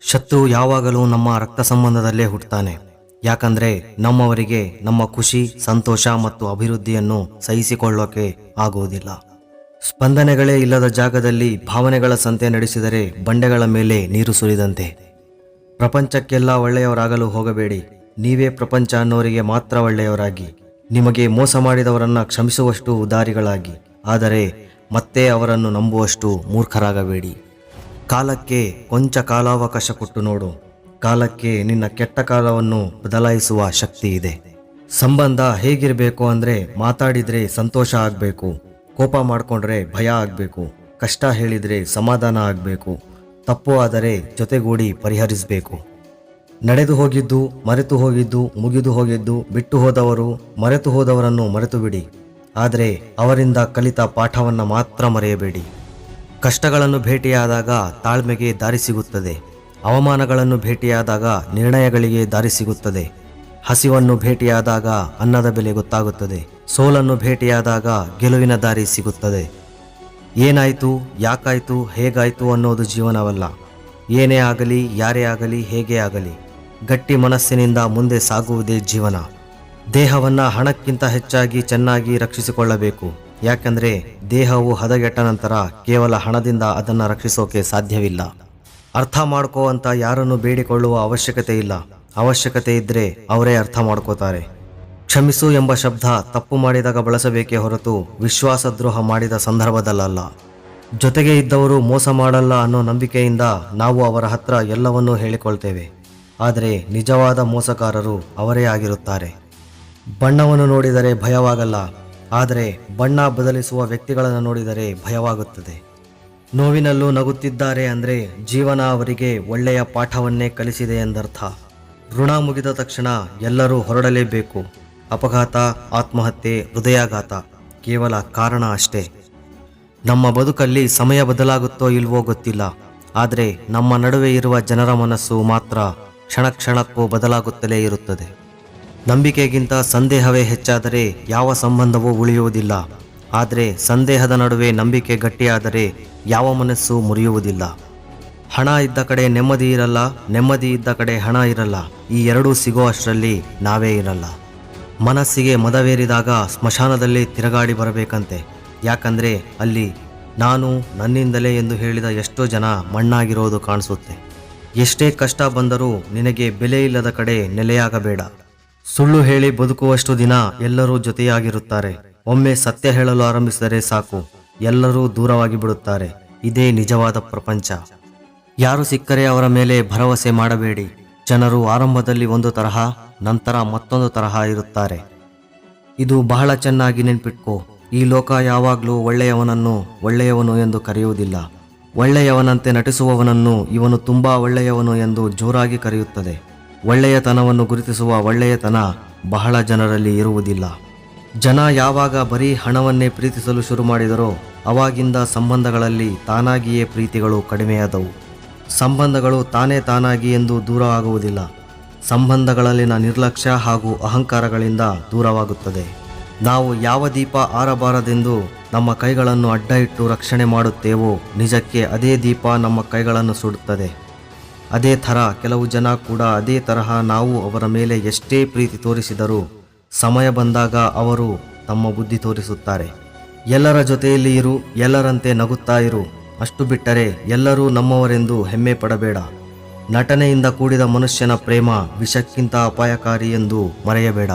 ಶತ್ರು ಯಾವಾಗಲೂ ನಮ್ಮ ರಕ್ತ ಸಂಬಂಧದಲ್ಲೇ ಹುಟ್ಟುತ್ತಾನೆ. ಯಾಕಂದ್ರೆ ನಮ್ಮವರಿಗೆ ನಮ್ಮ ಖುಷಿ, ಸಂತೋಷ ಮತ್ತು ಅಭಿವೃದ್ಧಿಯನ್ನು ಸಹಿಸಿಕೊಳ್ಳೋಕೆ ಆಗುವುದಿಲ್ಲ. ಸ್ಪಂದನೆಗಳೇ ಇಲ್ಲದ ಜಾಗದಲ್ಲಿ ಭಾವನೆಗಳ ಸಂತೆ ನಡೆಸಿದರೆ ಬಂಡೆಗಳ ಮೇಲೆ ನೀರು ಸುರಿದಂತೆ. ಪ್ರಪಂಚಕ್ಕೆಲ್ಲ ಒಳ್ಳೆಯವರಾಗಲು ಹೋಗಬೇಡಿ. ನೀವೇ ಪ್ರಪಂಚ ಅನ್ನೋರಿಗೆ ಮಾತ್ರ ಒಳ್ಳೆಯವರಾಗಿ. ನಿಮಗೆ ಮೋಸ ಮಾಡಿದವರನ್ನ ಕ್ಷಮಿಸುವಷ್ಟು ಉದಾರಿಗಳಾಗಿ. ಆದರೆ ಮತ್ತೆ ಅವರನ್ನು ನಂಬುವಷ್ಟು ಮೂರ್ಖರಾಗಬೇಡಿ. ಕಾಲಕ್ಕೆ ಕೊಂಚ ಕಾಲಾವಕಾಶ ಕೊಟ್ಟು ನೋಡು. ಕಾಲಕ್ಕೆ ನಿನ್ನ ಕೆಟ್ಟ ಕಾಲವನ್ನು ಬದಲಾಯಿಸುವ ಶಕ್ತಿ ಇದೆ. ಸಂಬಂಧ ಹೇಗಿರಬೇಕು ಅಂದರೆ, ಮಾತಾಡಿದರೆ ಸಂತೋಷ ಆಗಬೇಕು, ಕೋಪ ಮಾಡಿಕೊಂಡ್ರೆ ಭಯ ಆಗಬೇಕು, ಕಷ್ಟ ಹೇಳಿದರೆ ಸಮಾಧಾನ ಆಗಬೇಕು, ತಪ್ಪು ಆದರೆ ಜೊತೆಗೂಡಿ ಪರಿಹರಿಸಬೇಕು. ನಡೆದು ಹೋಗಿದ್ದು, ಮರೆತು ಹೋಗಿದ್ದು, ಮುಗಿದು ಹೋಗಿದ್ದು, ಬಿಟ್ಟು ಹೋದವರು, ಮರೆತು ಹೋದವರನ್ನು ಮರೆತು ಬಿಡಿ. ಆದರೆ ಅವರಿಂದ ಕಲಿತ ಪಾಠವನ್ನು ಮಾತ್ರ ಮರೆಯಬೇಡಿ. ಕಷ್ಟಗಳನ್ನು ಭೇಟಿಯಾದಾಗ ತಾಳ್ಮೆಗೆ ದಾರಿ ಸಿಗುತ್ತದೆ. ಅವಮಾನಗಳನ್ನು ಭೇಟಿಯಾದಾಗ ನಿರ್ಣಯಗಳಿಗೆ ದಾರಿ ಸಿಗುತ್ತದೆ. ಹಸಿವನ್ನು ಭೇಟಿಯಾದಾಗ ಅನ್ನದ ಬೆಲೆ ಗೊತ್ತಾಗುತ್ತದೆ. ಸೋಲನ್ನು ಭೇಟಿಯಾದಾಗ ಗೆಲುವಿನ ದಾರಿ ಸಿಗುತ್ತದೆ. ಏನಾಯಿತು, ಯಾಕಾಯಿತು, ಹೇಗಾಯಿತು ಅನ್ನೋದು ಜೀವನವಲ್ಲ. ಏನೇ ಆಗಲಿ, ಯಾರೇ ಆಗಲಿ, ಹೇಗೆ ಆಗಲಿ, ಗಟ್ಟಿ ಮನಸ್ಸಿನಿಂದ ಮುಂದೆ ಸಾಗುವುದೇ ಜೀವನ. ದೇಹವನ್ನು ಹಣಕ್ಕಿಂತ ಹೆಚ್ಚಾಗಿ ಚೆನ್ನಾಗಿ ರಕ್ಷಿಸಿಕೊಳ್ಳಬೇಕು. ಯಾಕಂದರೆ ದೇಹವು ಹದಗೆಟ್ಟ ನಂತರ ಕೇವಲ ಹಣದಿಂದ ಅದನ್ನು ರಕ್ಷಿಸೋಕೆ ಸಾಧ್ಯವಿಲ್ಲ. ಅರ್ಥ ಮಾಡ್ಕೋ ಅಂತ ಯಾರನ್ನು ಬೇಡಿಕೊಳ್ಳುವ ಅವಶ್ಯಕತೆ ಇಲ್ಲ. ಅವಶ್ಯಕತೆ ಇದ್ದರೆ ಅವರೇ ಅರ್ಥ ಮಾಡ್ಕೋತಾರೆ. ಕ್ಷಮಿಸು ಎಂಬ ಶಬ್ದ ತಪ್ಪು ಮಾಡಿದಾಗ ಬಳಸಬೇಕೇ ಹೊರತು ವಿಶ್ವಾಸದ್ರೋಹ ಮಾಡಿದ ಸಂದರ್ಭದಲ್ಲ. ಜೊತೆಗೆ ಇದ್ದವರು ಮೋಸ ಮಾಡಲ್ಲ ಅನ್ನೋ ನಂಬಿಕೆಯಿಂದ ನಾವು ಅವರ ಹತ್ರ ಎಲ್ಲವನ್ನೂ ಹೇಳಿಕೊಳ್ತೇವೆ. ಆದರೆ ನಿಜವಾದ ಮೋಸಗಾರರು ಅವರೇ ಆಗಿರುತ್ತಾರೆ. ಬಣ್ಣವನ್ನು ನೋಡಿದರೆ ಭಯವಾಗಲ್ಲ, ಆದರೆ ಬಣ್ಣ ಬದಲಿಸುವ ವ್ಯಕ್ತಿಗಳನ್ನು ನೋಡಿದರೆ ಭಯವಾಗುತ್ತದೆ. ನೋವಿನಲ್ಲೂ ನಗುತ್ತಿದ್ದಾರೆ ಅಂದರೆ ಜೀವನ ಅವರಿಗೆ ಒಳ್ಳೆಯ ಪಾಠವನ್ನೇ ಕಲಿಸಿದೆ ಎಂದರ್ಥ. ಋಣ ಮುಗಿದ ತಕ್ಷಣ ಎಲ್ಲರೂ ಹೊರಡಲೇಬೇಕು. ಅಪಘಾತ, ಆತ್ಮಹತ್ಯೆ, ಹೃದಯಾಘಾತ ಕೇವಲ ಕಾರಣ ಅಷ್ಟೇ. ನಮ್ಮ ಬದುಕಲ್ಲಿ ಸಮಯ ಬದಲಾಗುತ್ತೋ ಇಲ್ವೋ ಗೊತ್ತಿಲ್ಲ, ಆದರೆ ನಮ್ಮ ನಡುವೆ ಇರುವ ಜನರ ಮನಸ್ಸು ಮಾತ್ರ ಕ್ಷಣ ಕ್ಷಣಕ್ಕೂ ಬದಲಾಗುತ್ತಲೇ ಇರುತ್ತದೆ. ನಂಬಿಕೆಗಿಂತ ಸಂದೇಹವೇ ಹೆಚ್ಚಾದರೆ ಯಾವ ಸಂಬಂಧವೂ ಉಳಿಯುವುದಿಲ್ಲ. ಆದರೆ ಸಂದೇಹದ ನಡುವೆ ನಂಬಿಕೆ ಗಟ್ಟಿಯಾದರೆ ಯಾವ ಮನಸ್ಸು ಮುರಿಯುವುದಿಲ್ಲ. ಹಣ ಇದ್ದ ಕಡೆ ನೆಮ್ಮದಿ ಇರಲ್ಲ, ನೆಮ್ಮದಿ ಇದ್ದ ಕಡೆ ಹಣ ಇರಲ್ಲ. ಈ ಎರಡೂ ಸಿಗೋ ಅಷ್ಟರಲ್ಲಿ ನಾವೇ ಇರಲ್ಲ. ಮನಸ್ಸಿಗೆ ಮದವೇರಿದಾಗ ಸ್ಮಶಾನದಲ್ಲಿ ತಿರುಗಾಡಿ ಬರಬೇಕಂತೆ. ಯಾಕಂದರೆ ಅಲ್ಲಿ ನಾನು ನನ್ನಿಂದಲೇ ಎಂದು ಹೇಳಿದ ಎಷ್ಟೋ ಜನ ಮಣ್ಣಾಗಿರೋದು ಕಾಣಿಸುತ್ತೆ. ಎಷ್ಟೇ ಕಷ್ಟ ಬಂದರೂ ನಿನಗೆ ಬೆಲೆ ಇಲ್ಲದ ಕಡೆ ನೆಲೆಯಾಗಬೇಡ. ಸುಳ್ಳು ಹೇಳಿ ಬದುಕುವಷ್ಟು ದಿನ ಎಲ್ಲರೂ ಜೊತೆಯಾಗಿರುತ್ತಾರೆ. ಒಮ್ಮೆ ಸತ್ಯ ಹೇಳಲು ಆರಂಭಿಸಿದರೆ ಸಾಕು, ಎಲ್ಲರೂ ದೂರವಾಗಿ ಬಿಡುತ್ತಾರೆ. ಇದೇ ನಿಜವಾದ ಪ್ರಪಂಚ. ಯಾರು ಸಿಕ್ಕರೆ ಅವರ ಮೇಲೆ ಭರವಸೆ ಮಾಡಬೇಡಿ. ಜನರು ಆರಂಭದಲ್ಲಿ ಒಂದು ತರಹ, ನಂತರ ಮತ್ತೊಂದು ತರಹ ಇರುತ್ತಾರೆ. ಇದು ಬಹಳ ಚೆನ್ನಾಗಿ ನೆನ್ಪಿಟ್ಕೋ. ಈ ಲೋಕ ಯಾವಾಗಲೂ ಒಳ್ಳೆಯವನನ್ನು ಒಳ್ಳೆಯವನು ಎಂದು ಕರೆಯುವುದಿಲ್ಲ. ಒಳ್ಳೆಯವನಂತೆ ನಟಿಸುವವನನ್ನು ಇವನು ತುಂಬಾ ಒಳ್ಳೆಯವನು ಎಂದು ಜೋರಾಗಿ ಕರೆಯುತ್ತದೆ. ಒಳ್ಳೆಯತನವನ್ನು ಗುರುತಿಸುವ ಒಳ್ಳೆಯತನ ಬಹಳ ಜನರಲ್ಲಿ ಇರುವುದಿಲ್ಲ. ಜನ ಯಾವಾಗ ಬರೀ ಹಣವನ್ನೇ ಪ್ರೀತಿಸಲು ಶುರು ಮಾಡಿದರೋ ಅವಾಗಿಂದ ಸಂಬಂಧಗಳಲ್ಲಿ ತಾನಾಗಿಯೇ ಪ್ರೀತಿಗಳು ಕಡಿಮೆಯಾದವು. ಸಂಬಂಧಗಳು ತಾನಾಗಿ ಎಂದು ದೂರ ಆಗುವುದಿಲ್ಲ. ಸಂಬಂಧಗಳಲ್ಲಿನ ನಿರ್ಲಕ್ಷ್ಯ ಹಾಗೂ ಅಹಂಕಾರಗಳಿಂದ ದೂರವಾಗುತ್ತದೆ. ನಾವು ಯಾವ ದೀಪ ಆರಬಾರದೆಂದು ನಮ್ಮ ಕೈಗಳನ್ನು ಅಡ್ಡ ಇಟ್ಟು ರಕ್ಷಣೆ ಮಾಡುತ್ತೇವೋ, ನಿಜಕ್ಕೆ ಅದೇ ದೀಪ ನಮ್ಮ ಕೈಗಳನ್ನು ಸುಡುತ್ತದೆ. ಅದೇ ಥರ ಕೆಲವು ಜನ ಕೂಡ ಅದೇ ತರಹ ನಾವು ಅವರ ಮೇಲೆ ಎಷ್ಟೇ ಪ್ರೀತಿ ತೋರಿಸಿದರೂ ಸಮಯ ಬಂದಾಗ ಅವರು ತಮ್ಮ ಬುದ್ಧಿ ತೋರಿಸುತ್ತಾರೆ. ಎಲ್ಲರ ಜೊತೆಯಲ್ಲಿ ಇರು, ಎಲ್ಲರಂತೆ ನಗುತ್ತಾ ಇರು. ಅಷ್ಟು ಬಿಟ್ಟರೆ ಎಲ್ಲರೂ ನಮ್ಮವರೆಂದು ಹೆಮ್ಮೆ ಪಡಬೇಡ. ನಟನೆಯಿಂದ ಕೂಡಿದ ಮನುಷ್ಯನ ಪ್ರೇಮ ವಿಷಕ್ಕಿಂತ ಅಪಾಯಕಾರಿ ಎಂದು ಮರೆಯಬೇಡ.